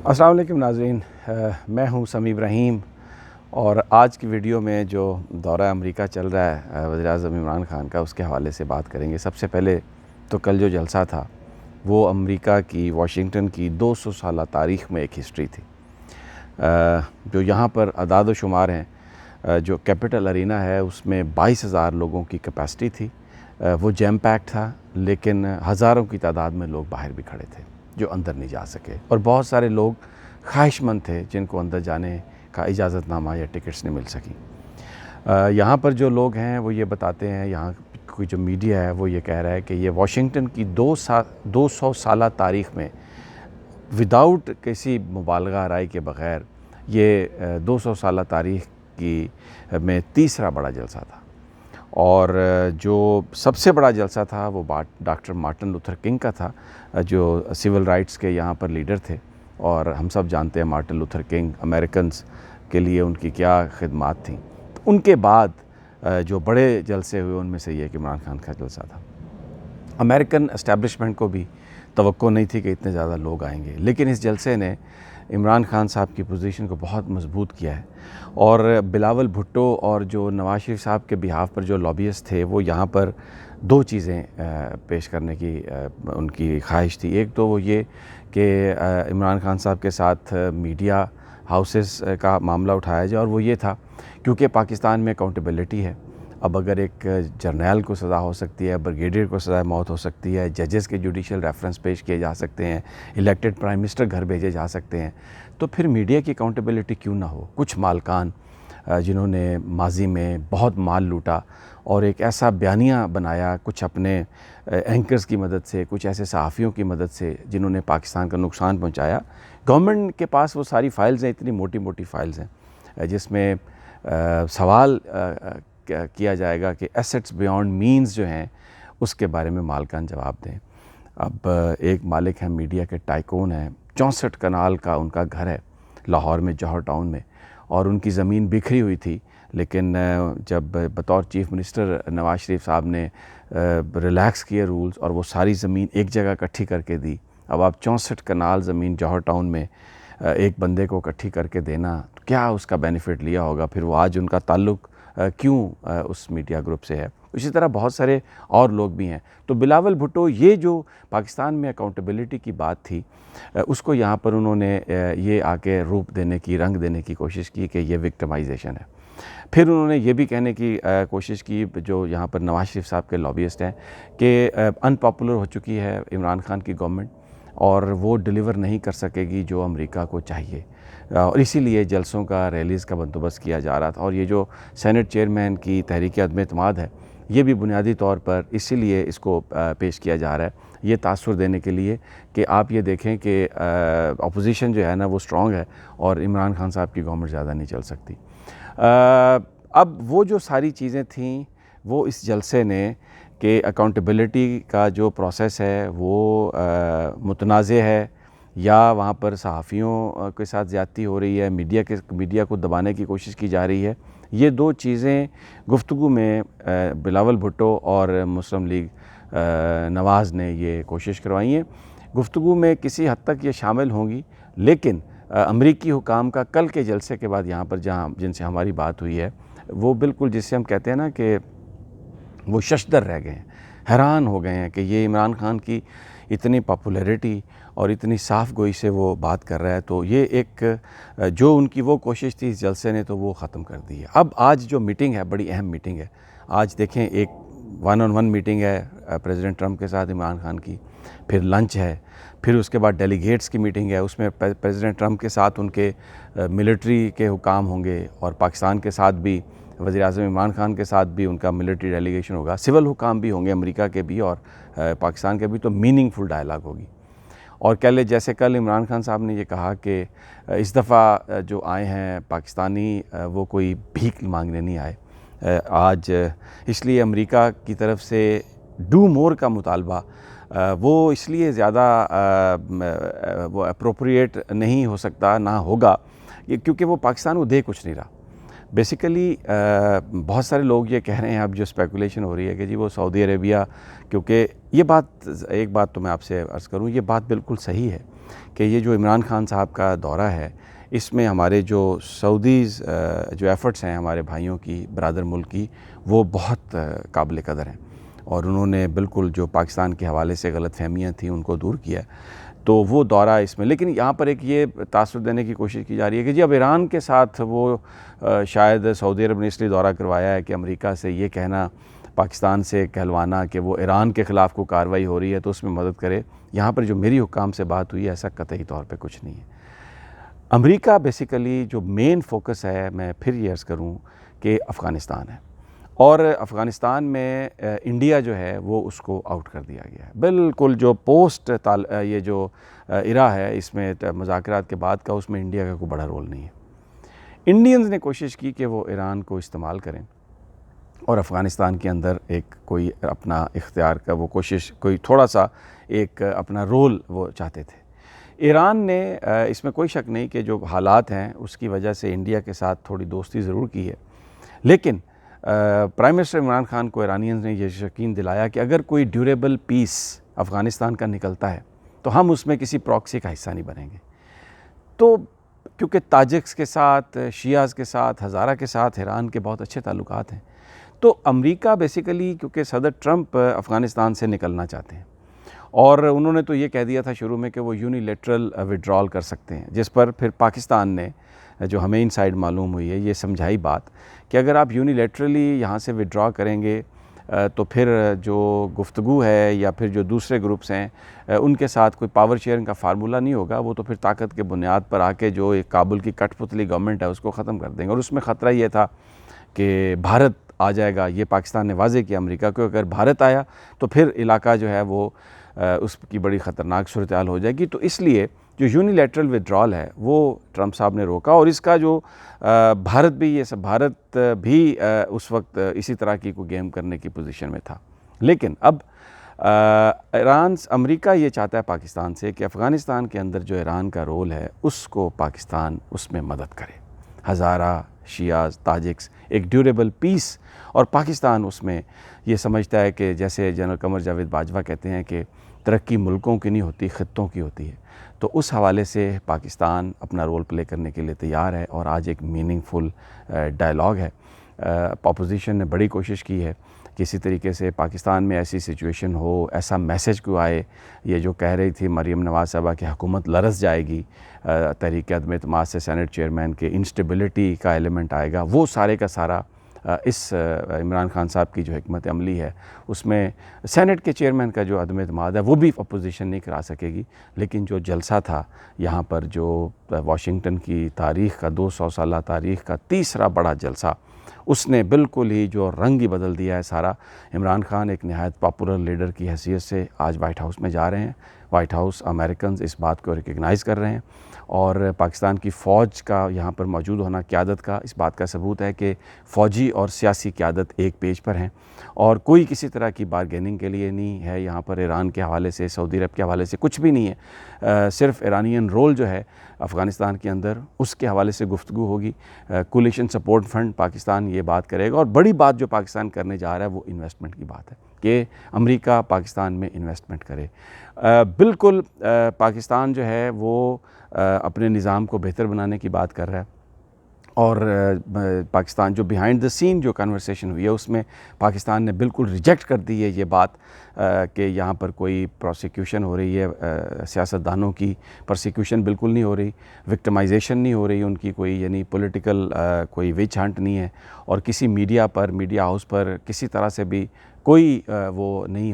السلام علیکم ناظرین، میں ہوں سمیع ابراہیم اور آج کی ویڈیو میں جو دورہ امریکہ چل رہا ہے وزیر اعظم عمران خان کا، اس کے حوالے سے بات کریں گے۔ سب سے پہلے تو کل جو جلسہ تھا وہ امریکہ کی واشنگٹن کی 200 سالہ تاریخ میں ایک ہسٹری تھی۔ جو یہاں پر اعداد و شمار ہیں، جو کیپٹل ارینا ہے اس میں 22,000 لوگوں کی کیپیسٹی تھی۔ وہ جیم پیک تھا، لیکن ہزاروں کی تعداد میں لوگ باہر بھی کھڑے تھے جو اندر نہیں جا سکے، اور بہت سارے لوگ خواہش مند تھے جن کو اندر جانے کا اجازت نامہ یا ٹکٹس نہیں مل سکی۔ یہاں پر جو لوگ ہیں وہ یہ بتاتے ہیں، یہاں کی جو میڈیا ہے وہ یہ کہہ رہا ہے کہ یہ واشنگٹن کی 200 سالہ تاریخ میں وداؤٹ کسی مبالغہ رائے کے بغیر یہ 200 سالہ تاریخ کی میں تیسرا بڑا جلسہ تھا، اور جو سب سے بڑا جلسہ تھا وہ ڈاکٹر مارٹن لوتھر کنگ کا تھا، جو سول رائٹس کے یہاں پر لیڈر تھے، اور ہم سب جانتے ہیں مارٹن لوتھر کنگ امریکنز کے لیے ان کی کیا خدمات تھیں۔ ان کے بعد جو بڑے جلسے ہوئے ان میں سے یہ کہ عمران خان کا جلسہ تھا۔ امریکن اسٹیبلشمنٹ کو بھی توقع نہیں تھی کہ اتنے زیادہ لوگ آئیں گے، لیکن اس جلسے نے عمران خان صاحب کی پوزیشن کو بہت مضبوط کیا ہے، اور بلاول بھٹو اور جو نواز شریف صاحب کے بہاف پر جو لابیسٹ تھے وہ یہاں پر دو چیزیں پیش کرنے کی ان کی خواہش تھی۔ ایک تو وہ یہ کہ عمران خان صاحب کے ساتھ میڈیا ہاؤسز کا معاملہ اٹھایا جائے، اور وہ یہ تھا کیونکہ پاکستان میں اکاؤنٹیبلٹی ہے۔ اب اگر ایک جرنیل کو سزا ہو سکتی ہے، بریگیڈیئر کو سزا موت ہو سکتی ہے، ججز کے جوڈیشل ریفرنس پیش کیے جا سکتے ہیں، الیکٹڈ پرائم منسٹر گھر بھیجے جا سکتے ہیں، تو پھر میڈیا کی اکاؤنٹیبلٹی کیوں نہ ہو؟ کچھ مالکان جنہوں نے ماضی میں بہت مال لوٹا اور ایک ایسا بیانیہ بنایا، کچھ اپنے اینکرز کی مدد سے، کچھ ایسے صحافیوں کی مدد سے جنہوں نے پاکستان کا نقصان پہنچایا۔ گورنمنٹ کے پاس وہ ساری فائلز ہیں، اتنی موٹی موٹی فائلز ہیں جس میں سوال کیا جائے گا کہ ایسٹس بیونڈ مینز جو ہیں اس کے بارے میں مالکان جواب دیں۔ اب ایک مالک ہیں میڈیا کے، ٹائکون ہیں، 64 کنال کا ان کا گھر ہے لاہور میں، جوہر ٹاؤن میں، اور ان کی زمین بکھری ہوئی تھی، لیکن جب بطور چیف منسٹر نواز شریف صاحب نے ریلیکس کیے رولز اور وہ ساری زمین ایک جگہ اکٹھی کر کے دی۔ اب آپ 64 کنال زمین جوہر ٹاؤن میں ایک بندے کو اکٹھی کر کے دینا، کیا اس کا بینیفٹ لیا ہوگا؟ پھر وہ آج ان کا تعلق کیوں اس میڈیا گروپ سے ہے؟ اسی طرح بہت سارے اور لوگ بھی ہیں۔ تو بلاول بھٹو، یہ جو پاکستان میں اکاؤنٹیبلٹی کی بات تھی، اس کو یہاں پر انہوں نے یہ آ کے روپ دینے کی، رنگ دینے کی کوشش کی کہ یہ وکٹمائزیشن ہے۔ پھر انہوں نے یہ بھی کہنے کی کوشش کی، جو یہاں پر نواز شریف صاحب کے لابیسٹ ہیں، کہ ان پاپولر ہو چکی ہے عمران خان کی گورنمنٹ، اور وہ ڈیلیور نہیں کر سکے گی جو امریکہ کو چاہیے، اور اسی لیے جلسوں کا، ریلیز کا بندوبست کیا جا رہا تھا۔ اور یہ جو سینٹ چیئرمین کی تحریک عدم اعتماد ہے، یہ بھی بنیادی طور پر اسی لیے اس کو پیش کیا جا رہا ہے، یہ تاثر دینے کے لیے کہ آپ یہ دیکھیں کہ اپوزیشن جو ہے نا وہ اسٹرانگ ہے، اور عمران خان صاحب کی گورنمنٹ زیادہ نہیں چل سکتی۔ اب وہ جو ساری چیزیں تھیں وہ اس جلسے نے کہ اکاؤنٹیبلٹی کا جو پروسیس ہے وہ متنازع ہے، یا وہاں پر صحافیوں کے ساتھ زیادتی ہو رہی ہے، میڈیا کو دبانے کی کوشش کی جا رہی ہے، یہ دو چیزیں گفتگو میں بلاول بھٹو اور مسلم لیگ نواز نے یہ کوشش کروائی ہیں۔ گفتگو میں کسی حد تک یہ شامل ہوں گی، لیکن امریکی حکام کا کل کے جلسے کے بعد یہاں پر جن سے ہماری بات ہوئی ہے، وہ بالکل جسے ہم کہتے ہیں نا کہ وہ ششدر رہ گئے ہیں، حیران ہو گئے ہیں کہ یہ عمران خان کی اتنی پاپولیرٹی اور اتنی صاف گوئی سے وہ بات کر رہا ہے، تو یہ ایک جو ان کی وہ کوشش تھی اس جلسے نے تو وہ ختم کر دی ہے۔ اب آج جو میٹنگ ہے بڑی اہم میٹنگ ہے۔ آج دیکھیں، ایک 1-on-1 میٹنگ ہے پریزیڈنٹ ٹرمپ کے ساتھ عمران خان کی، پھر لنچ ہے، پھر اس کے بعد ڈیلیگیٹس کی میٹنگ ہے، اس میں پریزیڈنٹ ٹرمپ کے ساتھ ان کے ملٹری کے حکام ہوں گے، اور پاکستان کے ساتھ بھی وزیر اعظم عمران خان کے ساتھ بھی ان کا ملٹری ڈیلیگیشن ہوگا، سول حکام بھی ہوں گے امریکہ کے بھی اور پاکستان کے بھی، تو میننگ فل ڈائلاگ ہوگی۔ اور جیسے کل عمران خان صاحب نے یہ کہا کہ اس دفعہ جو آئے ہیں پاکستانی، وہ کوئی بھیک مانگنے نہیں آئے آج، اس لیے امریکہ کی طرف سے ڈو مور کا مطالبہ وہ اس لیے زیادہ وہ اپروپریٹ نہیں ہو سکتا، نہ ہوگا، کیونکہ وہ پاکستان کو دے کچھ نہیں رہا۔ بیسیکلی بہت سارے لوگ یہ کہہ رہے ہیں، اب جو اسپیکولیشن ہو رہی ہے کہ جی وہ سعودی عربیہ، کیونکہ یہ بات، ایک بات تو میں آپ سے عرض کروں، یہ بات بالکل صحیح ہے کہ یہ جو عمران خان صاحب کا دورہ ہے اس میں ہمارے جو سعودیز جو ایفرٹس ہیں ہمارے بھائیوں کی برادر ملک کی وہ بہت قابل قدر ہیں، اور انہوں نے بالکل جو پاکستان کے حوالے سے غلط فہمیاں تھیں ان کو دور کیا، تو وہ دورہ اس میں. لیکن یہاں پر ایک یہ تاثر دینے کی کوشش کی جا رہی ہے کہ جی اب ایران کے ساتھ وہ شاید سعودی عرب نے اس لیے دورہ کروایا ہے کہ امریکہ سے یہ کہنا، پاکستان سے کہلوانا کہ وہ ایران کے خلاف کوئی کارروائی ہو رہی ہے تو اس میں مدد کرے. یہاں پر جو میری حکام سے بات ہوئی ہے ایسا قطعی طور پہ کچھ نہیں ہے. امریکہ بیسیکلی جو مین فوکس ہے، میں پھر یہ عرض کروں کہ افغانستان ہے، اور افغانستان میں انڈیا جو ہے وہ اس کو آؤٹ کر دیا گیا ہے. بالکل جو پوسٹ یہ جو ایرا ہے اس میں مذاکرات کے بعد کا، اس میں انڈیا کا کوئی بڑا رول نہیں ہے. انڈینز نے کوشش کی کہ وہ ایران کو استعمال کریں اور افغانستان کے اندر ایک کوئی اپنا اختیار کا وہ کوشش، کوئی تھوڑا سا ایک اپنا رول وہ چاہتے تھے. ایران نے اس میں کوئی شک نہیں کہ جو حالات ہیں اس کی وجہ سے انڈیا کے ساتھ تھوڑی دوستی ضرور کی ہے، لیکن پرائم منسٹر عمران خان کو ایرانینز نے یہ یقین دلایا کہ اگر کوئی ڈیوریبل پیس افغانستان کا نکلتا ہے تو ہم اس میں کسی پراکسی کا حصہ نہیں بنیں گے. تو کیونکہ تاجکس کے ساتھ، شیعاز کے ساتھ، ہزارہ کے ساتھ ایران کے بہت اچھے تعلقات ہیں، تو امریکہ بیسیکلی کیونکہ صدر ٹرمپ افغانستان سے نکلنا چاہتے ہیں، اور انہوں نے تو یہ کہہ دیا تھا شروع میں کہ وہ یونیلیٹرل وڈرال کر سکتے ہیں، جس پر پھر پاکستان نے، جو ہمیں انسائیڈ معلوم ہوئی ہے، یہ سمجھائی بات کہ اگر آپ یونیلیٹرلی یہاں سے وڈرا کریں گے تو پھر جو گفتگو ہے یا پھر جو دوسرے گروپس ہیں ان کے ساتھ کوئی پاور شیئرنگ کا فارمولہ نہیں ہوگا، وہ تو پھر طاقت کے بنیاد پر آ کے جو ایک کابل کی کٹ پتلی گورنمنٹ ہے اس کو ختم کر دیں گے. اور اس میں خطرہ یہ تھا کہ بھارت آ جائے گا. یہ پاکستان نے واضح کیا امریکہ کو، اگر بھارت آیا تو پھر علاقہ جو ہے وہ اس کی بڑی خطرناک صورتحال ہو جائے گی. تو اس لیے جو یونیلیٹرل وڈرال ہے وہ ٹرمپ صاحب نے روکا، اور اس کا جو بھارت بھی اس وقت اسی طرح کی کوئی گیم کرنے کی پوزیشن میں تھا. لیکن اب امریکہ یہ چاہتا ہے پاکستان سے کہ افغانستان کے اندر جو ایران کا رول ہے اس کو پاکستان اس میں مدد کرے. ہزارہ، شیعاز، تاجکس ایک ڈیوریبل پیس، اور پاکستان اس میں یہ سمجھتا ہے کہ جیسے جنرل قمر جاوید باجوہ کہتے ہیں کہ ترقی ملکوں کی نہیں ہوتی، خطوں کی ہوتی ہے. تو اس حوالے سے پاکستان اپنا رول پلے کرنے کے لیے تیار ہے، اور آج ایک میننگ فل ڈائلاگ ہے. اپوزیشن نے بڑی کوشش کی ہے کسی طریقے سے پاکستان میں ایسی سچویشن ہو، ایسا میسج کو آئے. یہ جو کہہ رہی تھی مریم نواز صاحبہ کہ حکومت لرز جائے گی تحریک عدم اعتماد سے، سینٹ چیئرمین کے انسٹیبلٹی کا ایلیمنٹ آئے گا، وہ سارے کا سارا اس عمران خان صاحب کی جو حکمت عملی ہے اس میں سینٹ کے چیئرمین کا جو عدم اعتماد ہے وہ بھی اپوزیشن نہیں کرا سکے گی. لیکن جو جلسہ تھا یہاں پر، جو واشنگٹن کی تاریخ کا 200 سالہ تاریخ کا تیسرا بڑا جلسہ، اس نے بالکل ہی جو رنگ ہی بدل دیا ہے سارا. عمران خان ایک نہایت پاپولر لیڈر کی حیثیت سے آج وائٹ ہاؤس میں جا رہے ہیں. وائٹ ہاؤس امریکنز اس بات کو ریکگنائز کر رہے ہیں، اور پاکستان کی فوج کا یہاں پر موجود ہونا، قیادت کا، اس بات کا ثبوت ہے کہ فوجی اور سیاسی قیادت ایک پیج پر ہیں، اور کوئی کسی طرح کی بارگیننگ کے لیے نہیں ہے یہاں پر. ایران کے حوالے سے، سعودی عرب کے حوالے سے کچھ بھی نہیں ہے. صرف ایرانین رول جو ہے افغانستان کے اندر اس کے حوالے سے گفتگو ہوگی. کولیشن سپورٹ فنڈ پاکستان یہ بات کرے گا، اور بڑی بات جو پاکستان کرنے جا رہا ہے وہ انویسٹمنٹ کی بات ہے کہ امریکہ پاکستان میں انویسٹمنٹ کرے. بالکل پاکستان جو ہے وہ اپنے نظام کو بہتر بنانے کی بات کر رہا ہے، اور پاکستان جو بیہائنڈ دا سین جو کنورسیشن ہوئی ہے اس میں پاکستان نے بالکل ریجیکٹ کر دی ہے یہ بات کہ یہاں پر کوئی پروسیکیوشن ہو رہی ہے سیاستدانوں کی. پروسیکیوشن بالکل نہیں ہو رہی، وکٹمائزیشن نہیں ہو رہی ان کی کوئی، یعنی پولیٹیکل کوئی وچ ہنٹ نہیں ہے، اور کسی میڈیا ہاؤس پر کسی طرح سے بھی کوئی وہ نہیں